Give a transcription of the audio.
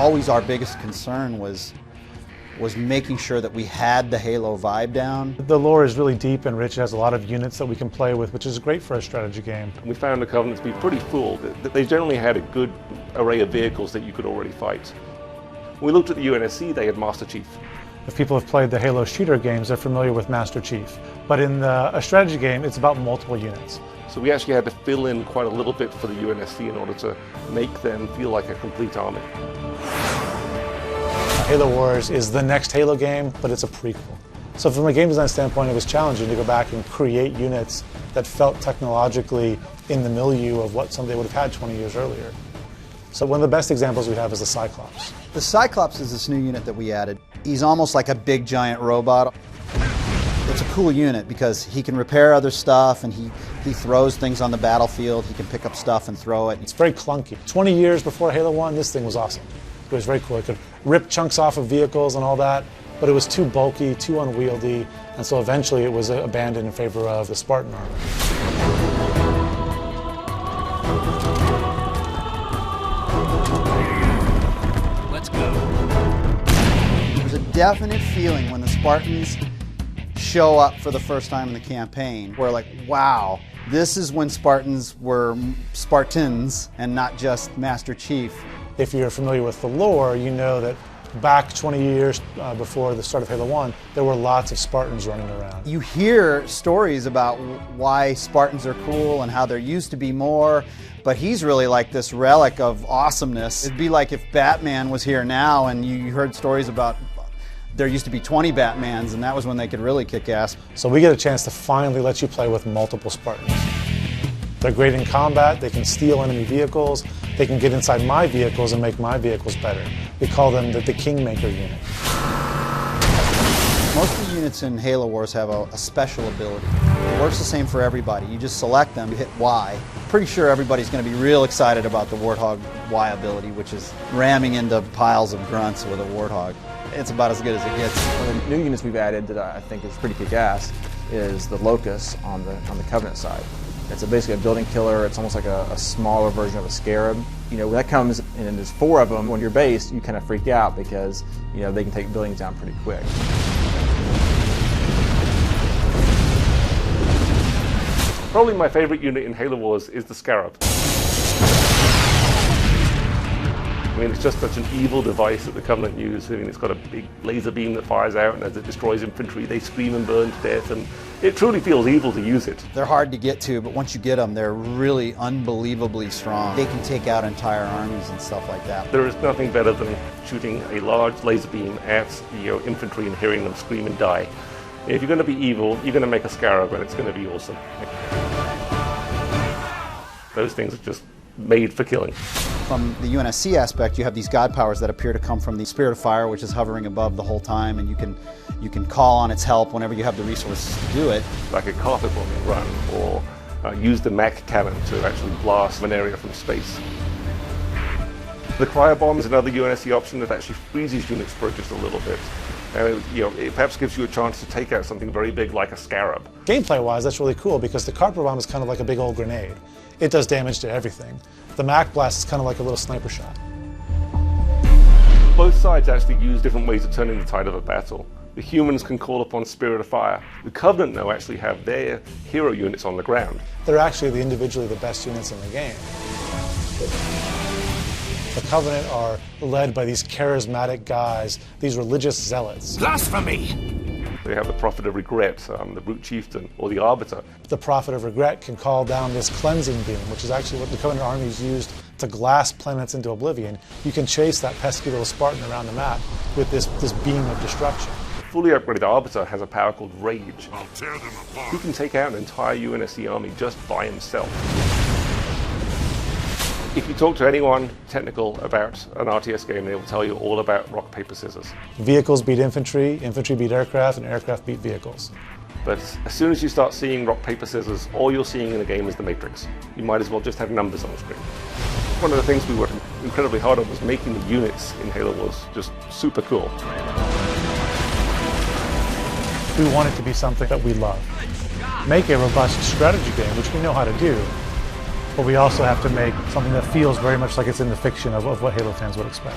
always our biggest concern was making sure that we had the Halo vibe down. The lore is really deep and rich. It has a lot of units that we can play with, which is great for a strategy game. We found the Covenant to be pretty full. They generally had a good array of vehicles that you could already fight. When we looked at the UNSC, they had Master Chief. If people have played the Halo shooter games, they're familiar with Master Chief. But in a strategy game, it's about multiple units. So we actually had to fill in quite a little bit for the UNSC in order to make them feel like a complete army. Halo Wars is the next Halo game, but it's a prequel. So from a game design standpoint, it was challenging to go back and create units that felt technologically in the milieu of what somebody would have had 20 years earlier. So one of the best examples we have is the Cyclops. The Cyclops is this new unit that we added. He's almost like a big giant robot. It's a cool unit because he can repair other stuff and he throws things on the battlefield. He can pick up stuff and throw it. It's very clunky. 20 years before Halo 1, this thing was awesome. It was very cool. It could rip chunks off of vehicles and all that, but it was too bulky, too unwieldy, and so eventually it was abandoned in favor of the Spartan army. Let's go. There's a definite feeling when the Spartans show up for the first time in the campaign. We're like, wow, this is when Spartans were Spartans and not just Master Chief. If you're familiar with the lore, you know that back 20 years before the start of Halo 1, there were lots of Spartans running around. You hear stories about why Spartans are cool and how there used to be more, but he's really like this relic of awesomeness. It'd be like if Batman was here now and you heard stories about there used to be 20 Batmans and that was when they could really kick ass. So we get a chance to finally let you play with multiple Spartans. They're great in combat, they can steal enemy vehicles, they can get inside my vehicles and make my vehicles better. We call them the Kingmaker unit. Most of the units in Halo Wars have a special ability. It works the same for everybody. You just select them, you hit Y. Pretty sure everybody's going to be real excited about the Warthog Y ability, which is ramming into piles of grunts with a Warthog. It's about as good as it gets. One of the new units we've added that I think is pretty kick-ass is the Locust on the Covenant side. It's basically a building killer. It's almost like a smaller version of a Scarab. You know, when that comes and there's 4 of them on your base, you kind of freak out because, you know, they can take buildings down pretty quick. Probably my favorite unit in Halo Wars is the Scarab. I mean, it's just such an evil device that the Covenant use. I mean, it's got a big laser beam that fires out, and as it destroys infantry, they scream and burn to death, and it truly feels evil to use it. They're hard to get to, but once you get them, they're really unbelievably strong. They can take out entire armies and stuff like that. There is nothing better than shooting a large laser beam at your infantry and hearing them scream and die. If you're going to be evil, you're going to make a Scarab, and it's going to be awesome. Those things are just made for killing. From the UNSC aspect, you have these god powers that appear to come from the Spirit of Fire, which is hovering above the whole time, and you can call on its help whenever you have the resources to do it. Like a carpet bombing run, or use the Mach cannon to actually blast an area from space. The cryo bomb is another UNSC option that actually freezes units for just a little bit. And it perhaps gives you a chance to take out something very big like a Scarab. Gameplay-wise, that's really cool because the carpet bomb is kind of like a big old grenade. It does damage to everything. The Mach blast is kind of like a little sniper shot. Both sides actually use different ways of turning the tide of a battle. The humans can call upon Spirit of Fire. The Covenant, though, actually have their hero units on the ground. They're actually individually the best units in the game. The Covenant are led by these charismatic guys, these religious zealots. Blasphemy! They have the Prophet of Regret, the Brute Chieftain, or the Arbiter. The Prophet of Regret can call down this cleansing beam, which is actually what the Covenant armies used to glass planets into oblivion. You can chase that pesky little Spartan around the map with this beam of destruction. The fully upgraded Arbiter has a power called Rage. I'll tear them apart. He can take out an entire UNSC army just by himself. If you talk to anyone technical about an RTS game, they will tell you all about rock, paper, scissors. Vehicles beat infantry, infantry beat aircraft, and aircraft beat vehicles. But as soon as you start seeing rock, paper, scissors, all you're seeing in the game is the Matrix. You might as well just have numbers on the screen. One of the things we worked incredibly hard on was making the units in Halo Wars just super cool. We want it to be something that we love. Make a robust strategy game, which we know how to do, but we also have to make something that feels very much like it's in the fiction of what Halo fans would expect.